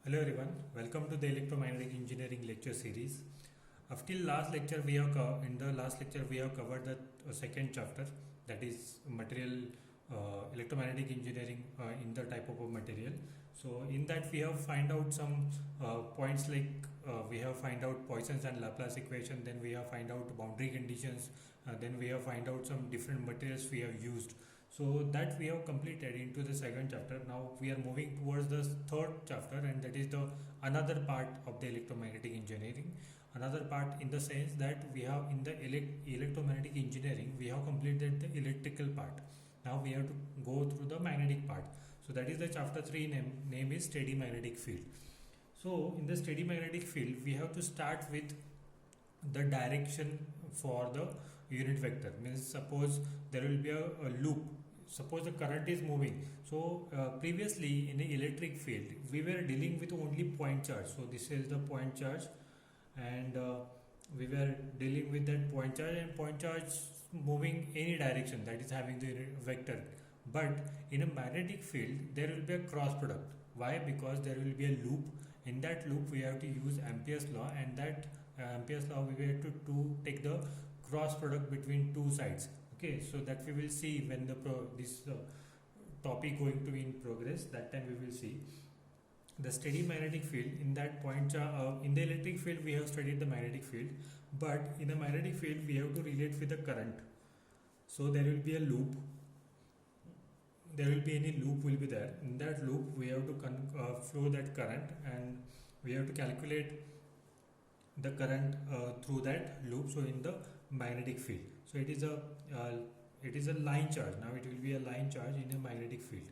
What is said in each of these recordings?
Hello everyone, welcome to the electromagnetic engineering lecture series. After last lecture we have in the last lecture we have covered the second chapter, that is material electromagnetic engineering in the type of a material. So in that we have find out some points like we have find out Poisson's and Laplace equation, then we have find out boundary conditions, then we have find out some different materials we have used. So that we have completed into the second chapter. Now we are moving towards the third chapter, and that is the another part of the electromagnetic engineering. Another part in the sense that we have in the electromagnetic engineering we have completed the electrical part. Now we have to go through the magnetic part. So that is the chapter 3 name is steady magnetic field. So in the steady magnetic field we have to start with the direction for the unit vector. Means suppose there will be a loop, suppose the current is moving. So previously in the electric field we were dealing with only point charge. So this is the point charge, and we were dealing with that point charge, and point charge moving any direction, that is having the vector. But in a magnetic field there will be a cross product. Why? Because there will be a loop. In that loop we have to use Ampere's law, and that Ampere's law we have to take the cross product between two sides. Okay, so that we will see when the this topic going to be in progress. That time we will see the steady magnetic field. In that point in the electric field we have studied the magnetic field, but in the magnetic field we have to relate with the current. So there will be a loop, there will be any loop will be there. In that loop we have to flow that current, and we have to calculate the current through that loop. So in the magnetic field, so it is a line charge. Now it will be a line charge in a magnetic field.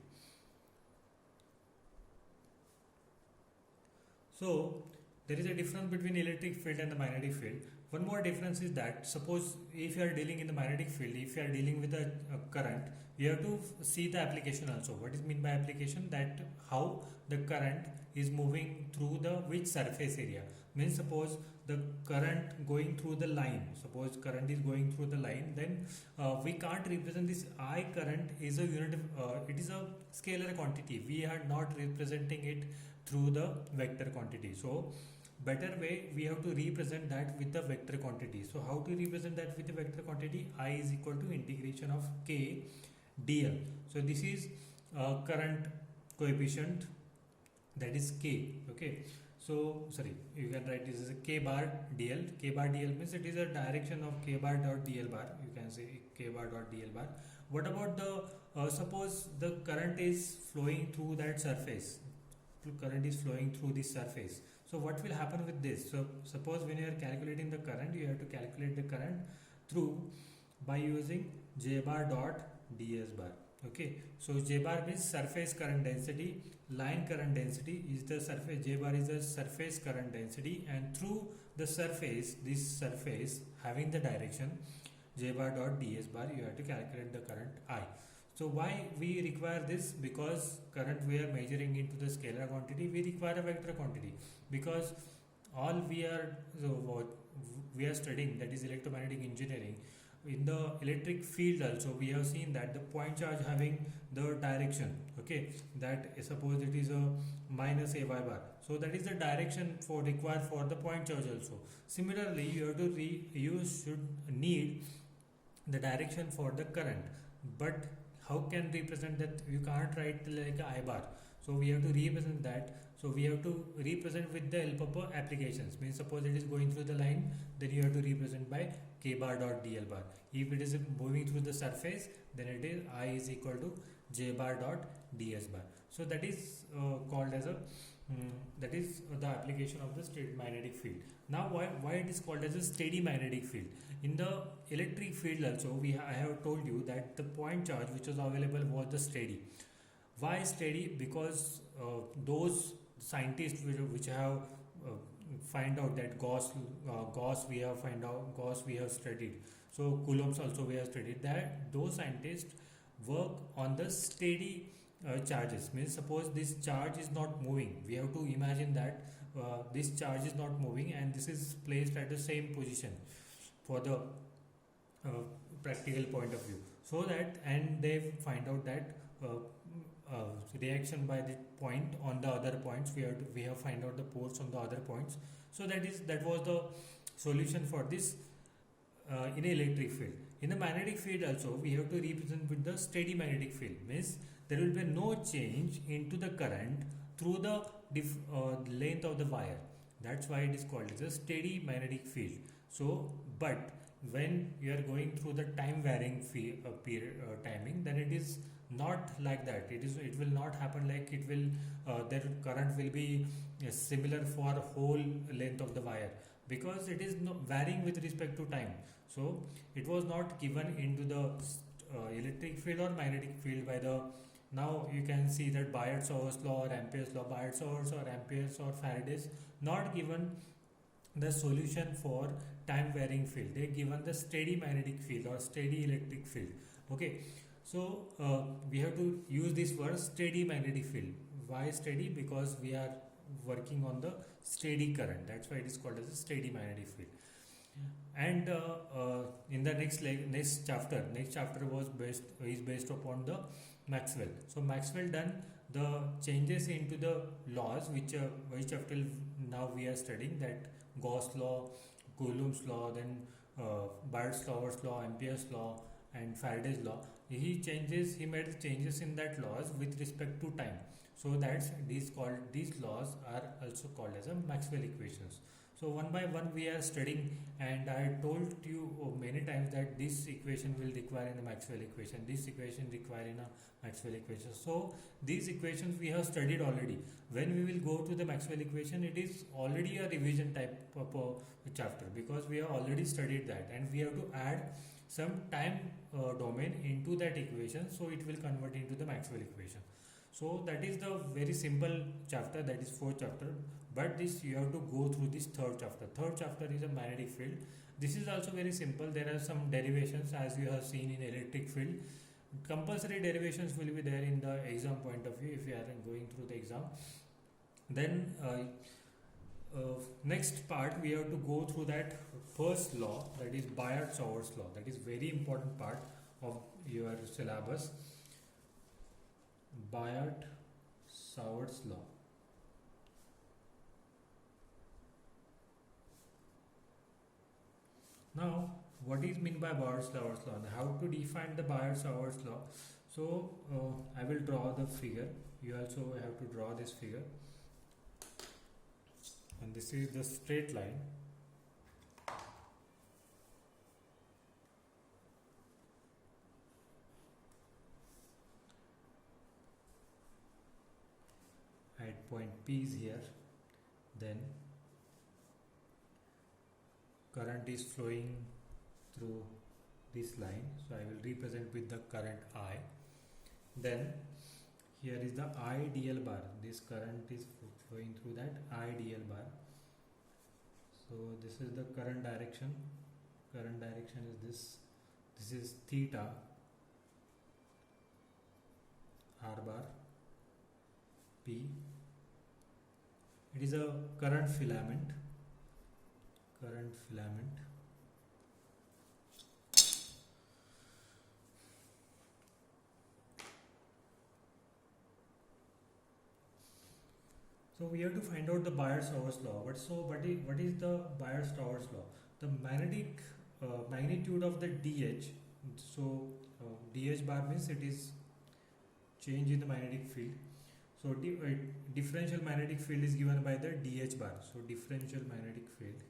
So there is a difference between electric field and the magnetic field. One more difference is that suppose if you are dealing in the magnetic field, if you are dealing with a current, you have to see the application also. What is mean by application? That how the current is moving through the which surface area. Means suppose the current going through the line, suppose current is going through the line, then we can't represent this I current is a unit, it is a scalar quantity. We are not representing it through the vector quantity. So better way we have to represent that with the vector quantity. So how to represent that with the vector quantity? I is equal to integration of k dl. So this is current coefficient, that is k. Okay, so sorry, you can write this as a k bar dl. K bar dl means it is a direction of k bar dot dl bar. You can say k bar dot dl bar. What about the suppose the current is flowing through that surface, current is flowing through this surface. So what will happen with this? So suppose when you are calculating the current, you have to calculate the current through by using j bar dot ds bar. Okay, so j bar means surface current density, line current density is the surface, j bar is the surface current density, and through the surface, this surface having the direction, j bar dot ds bar, you have to calculate the current I. So why we require this? Because current we are measuring into the scalar quantity, we require a vector quantity, because all we are what we are studying, that is electromagnetic engineering. In the electric field also we have seen that the point charge having the direction. Okay, that suppose it is a minus a y bar, so that is the direction for required for the point charge also. Similarly you have to you should need the direction for the current, but how can represent that? You can't write like a I bar, so we have to represent that. So we have to represent with the help of applications. Means suppose it is going through the line, then you have to represent by k bar dot dl bar. If it is moving through the surface, then it is I is equal to j bar dot ds bar. So that is called as a that is the application of the steady magnetic field. Now why it is called as a steady magnetic field? In the electric field also I have told you that the point charge which was available was the steady. Why steady? Because those scientists which have find out that Gauss we have find out, Gauss we have studied, so Coulomb's also we have studied, that those scientists work on the steady charges. Means suppose this charge is not moving, we have to imagine that this charge is not moving and this is placed at the same position for the practical point of view. So that, and they find out that reaction by the point on the other points. We have find out the force on the other points. So that was the solution for this in electric field. In the magnetic field also we have to represent with the steady magnetic field, means there will be no change into the current through the length of the wire. That's why it is called as a steady magnetic field. So but when you are going through the time varying period timing, then it is not like that. It will not happen like it will their current will be similar for whole length of the wire, because it is no, varying with respect to time. So it was not given into the electric field or magnetic field by the, now you can see that Biot-Savart's law or Ampere's law, Biot-Savart's or Ampere's or Faraday's not given the solution for time varying field. They given the steady magnetic field or steady electric field. Okay, so we have to use this word steady magnetic field. Why steady? Because we are working on the steady current. That's why it is called as a steady magnetic field. And in the next chapter was based upon the Maxwell. So Maxwell done the changes into the laws which up till now we are studying, that Gauss law, Coulomb's law, then Biot-Savart's law, Ampere's law, and Faraday's law. He made changes in that laws with respect to time. So that's these laws are also called as a Maxwell equations. So one by one we are studying, and I told you many times that this equation will require in a Maxwell equation, this equation require in a Maxwell equation. So these equations we have studied already. When we will go to the Maxwell equation, it is already a revision type of chapter, because we have already studied that, and we have to add some time domain into that equation, so it will convert into the Maxwell equation. So that is the very simple chapter, that is fourth chapter. But this you have to go through this third chapter. Third chapter is a magnetic field. This is also very simple. There are some derivations as you have seen in electric field. Compulsory derivations will be there in the exam point of view if you are going through the exam. Then next part we have to go through that first law, that is Biot-Savart's law. That is very important part of your syllabus. Biot-Savart's law. Now, what is meant by Biot-Savart's law and how to define the Biot-Savart's law? So, I will draw the figure. You also have to draw this figure. And this is the straight line. At point P is here. Then current is flowing through this line, so I will represent with the current I. Then here is the IDL bar. This current is flowing through that IDL bar. So this is the current direction. Current direction is this. This is theta R bar P. It is a current filament. Current filament. So we have to find out the Biot-Savart's law. What is the Biot-Savart's law? The magnetic magnitude of the DH. So DH bar means it is change in the magnetic field. So differential magnetic field is given by the DH bar. So differential magnetic field.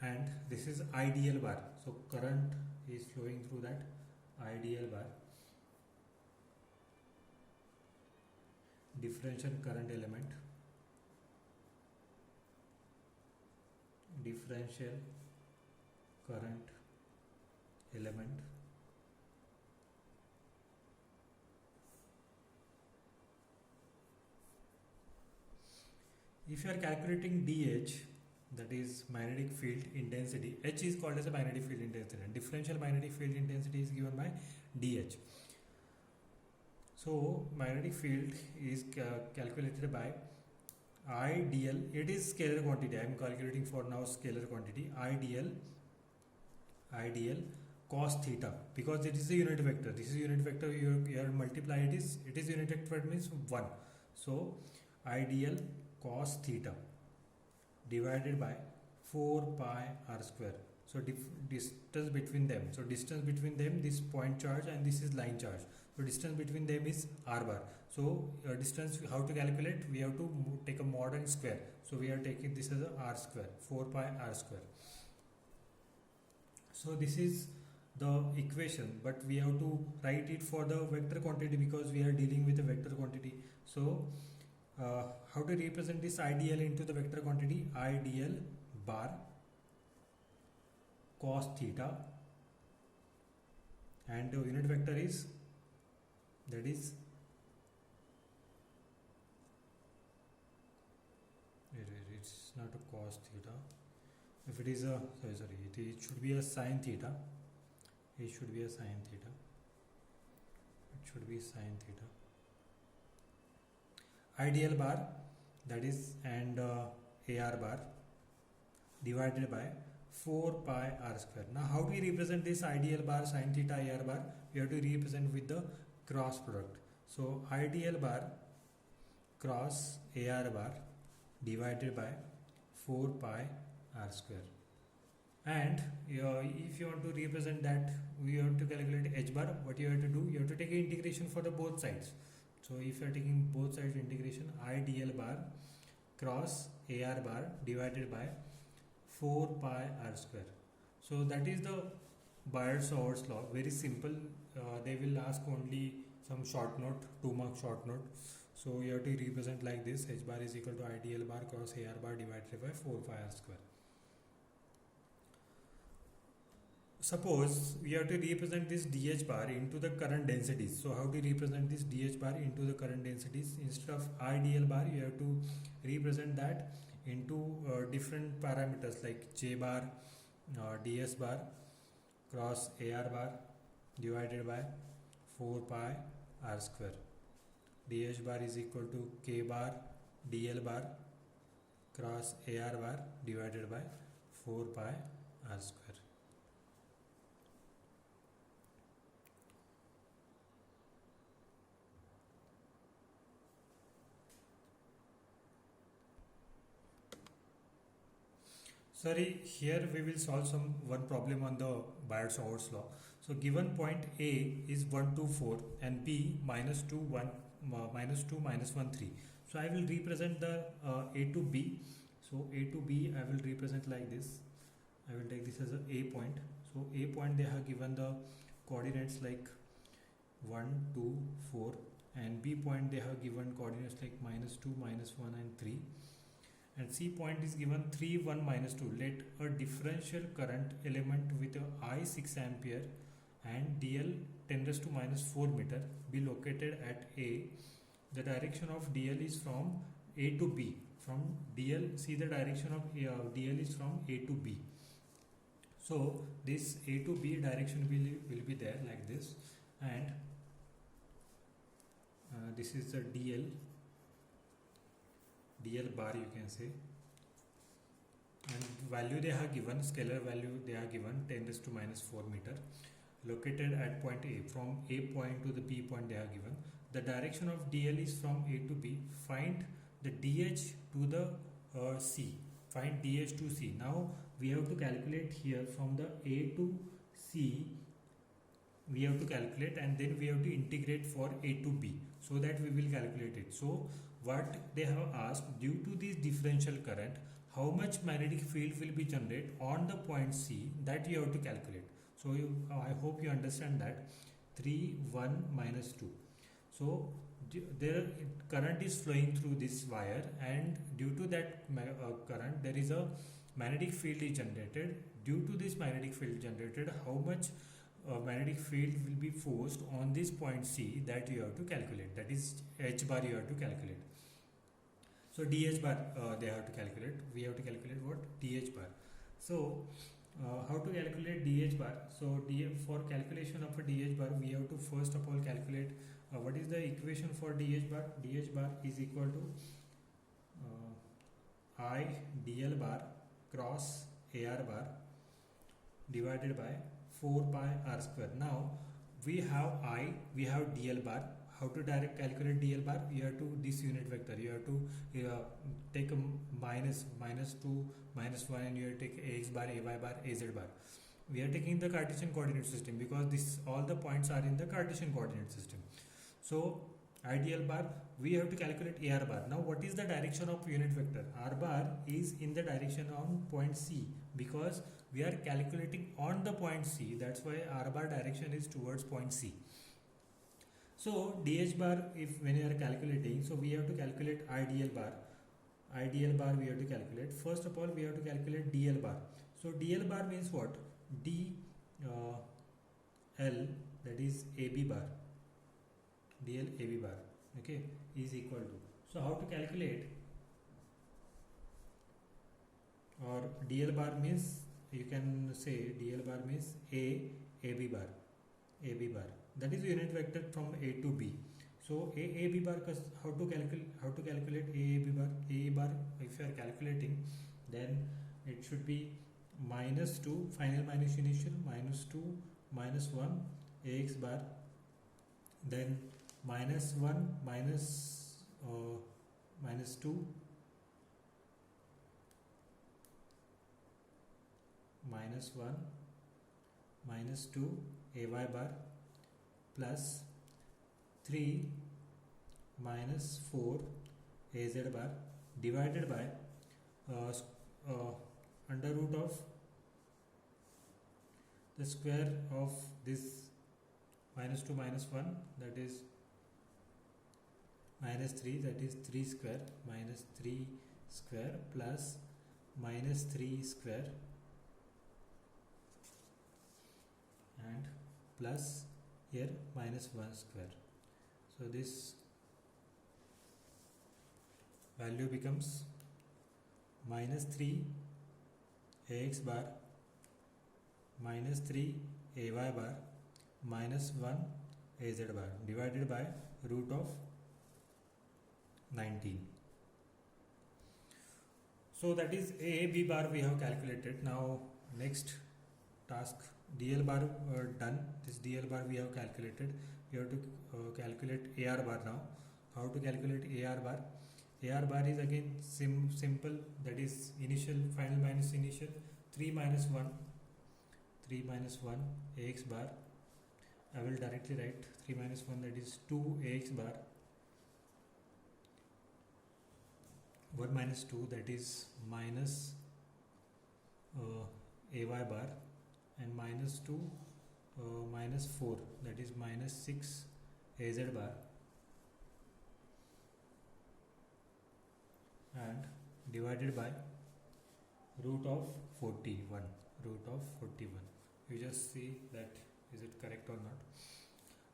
And this is IDL bar. So current is flowing through that IDL bar. Differential current element. Differential current element. If you are calculating DH, that is magnetic field intensity, H is called as a magnetic field intensity, and differential magnetic field intensity is given by DH. So magnetic field is calculated by IDL, it is scalar quantity. I am calculating for now scalar quantity. IDL cos theta, because it is a unit vector. This is unit vector. You multiply it is unit vector means 1. So IDL cos theta divided by 4 pi r square. So distance between them. So distance between them, this point charge and this is line charge. So distance between them is r bar. So distance, how to calculate? We have to take a mod and square. So we are taking this as a r square, 4 pi r square. So this is the equation, but we have to write it for the vector quantity because we are dealing with a vector quantity. So how to represent this IDL into the vector quantity? IDL bar cos theta, and the unit vector is, that is, it's not a cos theta. If it is a, sorry, it should be a sin theta. It should be a sin theta. It should be sin theta. IDL bar, that is, and AR bar divided by 4 pi r square. Now how do we represent this IDL bar sin theta AR bar? We have to represent with the cross product. So IDL bar cross AR bar divided by 4 pi r square. And if you want to represent that, we have to calculate h bar. What you have to do? You have to take integration for the both sides. So if you are taking both sides integration, IDL bar cross AR bar divided by 4 pi r square. So that is the Biot-Savart's law. Very simple. They will ask only some short note, 2 mark short note. So you have to represent like this: h bar is equal to IDL bar cross AR bar divided by 4 pi r square. Suppose we have to represent this dH bar into the current densities. So how do you represent this dH bar into the current densities? Instead of IDL bar, you have to represent that into different parameters like J bar, DS bar cross AR bar divided by 4 pi r square. DH bar is equal to K bar DL bar cross AR bar divided by 4 pi r square. Sorry, here we will solve one problem on the Biot-Savart's law. So given point A is 1, 2, 4 and B minus 2, 1, minus 2, minus 1, 3. So I will represent the A to B. So A to B I will represent like this. I will take this as a point. So A point, they have given the coordinates like 1, 2, 4, and B point they have given coordinates like minus 2, minus 1 and 3. And C point is given 3, 1, minus 2. Let a differential current element with a I 6 ampere and DL 10 raised to minus 4 meter be located at A. The direction of DL is from A to B. From DL, see the direction of DL is from A to B. So this A to B direction will be there like this, and this is the DL bar, you can say, and value they have given, scalar value they are given 10 raised to minus 4 meter, located at point A. From A point to the B point they have given. The direction of DL is from A to B. Find the DH to the C. Find DH to C. Now we have to calculate here from the A to C. We have to calculate, and then we have to integrate for A to B, so that we will calculate it. So what they have asked, due to this differential current, how much magnetic field will be generated on the point C, that you have to calculate. So I hope you understand that. 3, 1, minus 2. So there current is flowing through this wire, and due to that current there is a magnetic field is generated. Due to this magnetic field generated, how much magnetic field will be forced on this point C, that you have to calculate. That is H bar you have to calculate. So DH bar they have to calculate. We have to calculate what? DH bar. So how to calculate DH bar? So for calculation of a DH bar, we have to first of all calculate what is the equation for DH bar. DH bar is equal to I dl bar cross AR bar divided by 4 pi r square. Now we have I, we have dl bar. How to direct calculate dl bar? You have to this unit vector. You have to take a minus 2 minus 1 and you have to take ax bar, ay bar, az bar. We are taking the Cartesian coordinate system because this all the points are in the Cartesian coordinate system. So ideal bar, we have to calculate AR bar. Now what is the direction of unit vector? R bar is in the direction on point C because we are calculating on the point C. That's why R bar direction is towards point C. So DH bar, if when you are calculating, so we have to calculate IDL bar. IDL bar we have to calculate. First of all, we have to calculate DL bar. So DL bar means what? D L, that is AB bar. DL AB bar, okay, is equal to. So how to calculate? Or DL bar means, you can say DL bar means AB bar, AB bar. That is unit vector from A to B. So AB bar, how to calculate AB bar? A bar, if you are calculating, then it should be minus 2 final minus initial, minus 2 minus 1 AX bar, then minus 1 minus 2 minus 1 minus 2 AY bar plus 3 minus 4 AZ bar divided by under root of the square of this minus 2 minus 1, that is minus 3, that is 3 square minus 3 square plus minus 3 square and plus here minus 1 square. So this value becomes minus 3 AX bar minus 3 AY bar minus 1 AZ bar divided by root of 19. So that is AB bar we have calculated. Now next task, DL bar done. This DL bar we have calculated. We have to calculate AR bar now. How to calculate AR bar? AR bar is again simple, that is initial final minus initial, 3 minus 1 AX bar. I will directly write 3 minus 1, that is 2 AX bar, 1 minus 2, that is minus AY bar, and minus 2 minus 4, that is minus 6 AZ bar, and divided by root of 41. You just see that is it correct or not.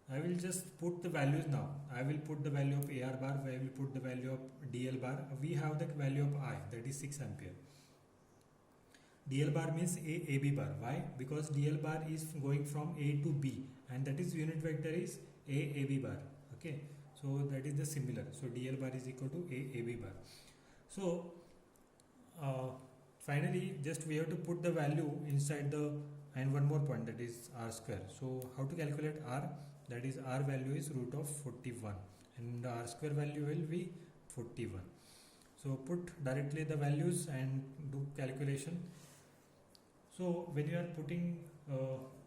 I will just put the values now. I will put the value of AR bar, I will put the value of DL bar. We have the value of I, that is 6 ampere. DL bar means AB bar. Why? Because DL bar is going from A to B, and that is unit vector is AB bar. Okay, so that is the similar. So DL bar is equal to AB bar. So finally, just we have to put the value inside the, and one more point, that is R square. So how to calculate R? That is R value is root of 41 and the R square value will be 41. So put directly the values and do calculation. So when you are putting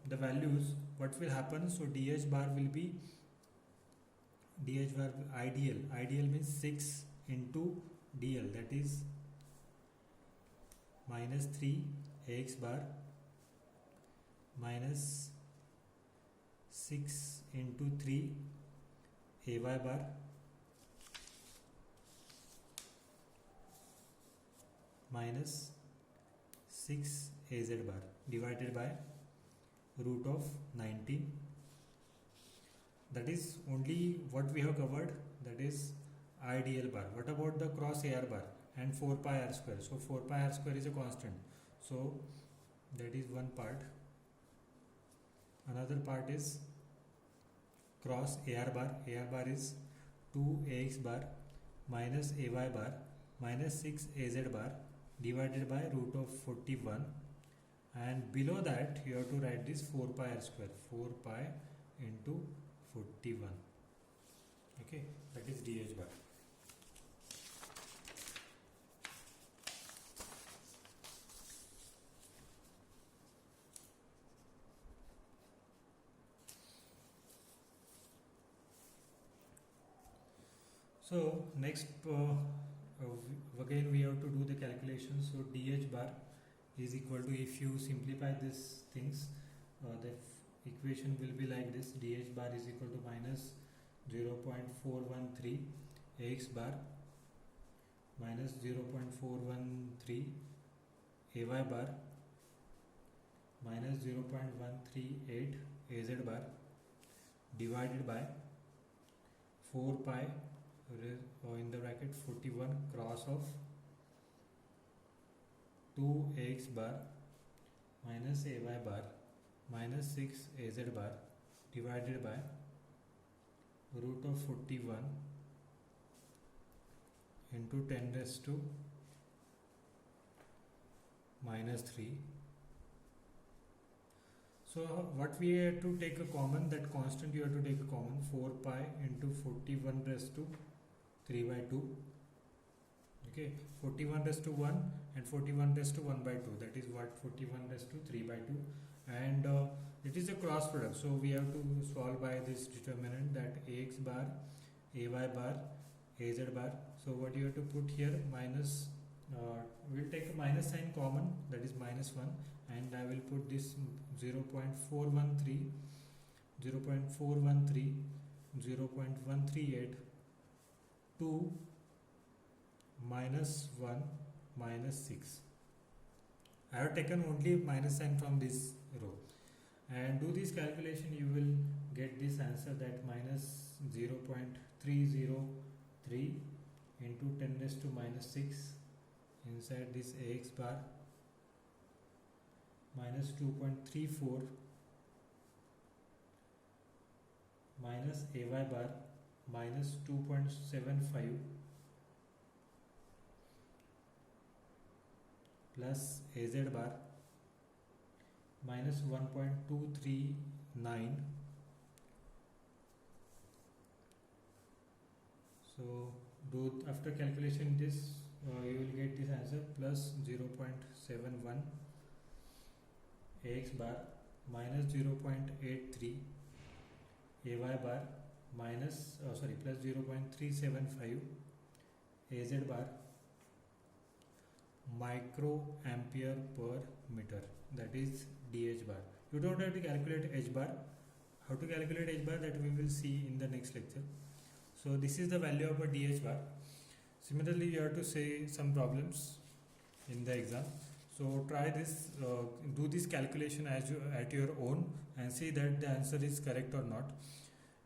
the values, what will happen? So DH bar will be ideal. Ideal means 6 into DL, that is minus 3 AX bar minus 6 into 3 AY bar minus 6 AZ bar divided by root of 19. That is only what we have covered, that is IDL bar. What about the cross AR bar and 4 pi r square? So 4 pi r square is a constant, so that is one part. Another part is cross AR bar. AR bar is 2 AX bar minus AY bar minus 6 az bar divided by root of 41, and below that you have to write this 4 pi r square, 4 pi into 41. Okay, that is dh bar. So next again we have to do the calculation. So dh bar is equal to, if you simplify these things, the equation will be like this: dh bar is equal to minus 0.413 ax bar minus 0.413 ay bar minus 0.138 az bar divided by 4 pi in the bracket 41 cross of 2x bar minus ay bar minus 6 az bar divided by root of 41 into 10 raised to minus 3. So what we have to take a common, that constant you have to take a common, 4 pi into 41 raised to 3 by 2. Okay, 41 raised to 1 and 41 raised to 1 by 2, that is what, 41 raised to 3 by 2, and it is a cross product, so we have to solve by this determinant, that ax bar, ay bar, az bar. So what you have to put here, minus, we'll take a minus sign common, that is minus 1, and I will put this 0.413, 0.413, 0.138 to minus 1 minus 6. I have taken only minus sign from this row, and do this calculation, you will get this answer, that minus 0.303 into 10 raised to minus 6 inside this ax bar minus 2.34 minus ay bar minus 2.75 plus az bar minus 1.239. So do after calculation this, you will get this answer, plus 0.71 ax bar minus 0.83 ay bar minus plus 0.375 az bar microampere per meter, that is dh bar. You don't have to calculate h bar. How to calculate h bar, that we will see in the next lecture. So this is the value of a dh bar. Similarly, you have to say some problems in the exam. So try this, do this calculation as you at your own, and see that the answer is correct or not.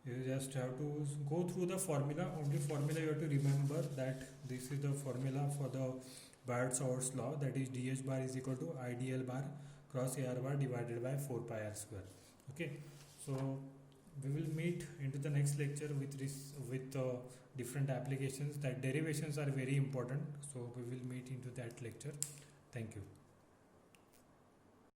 You just have to go through the formula. Only formula you have to remember, that this is the formula for the Biot-Savart's law, that is dh bar is equal to idl bar cross ar bar divided by 4 pi r square. Okay, so we will meet into the next lecture with different applications. That derivations are very important, so we will meet into that lecture. Thank you.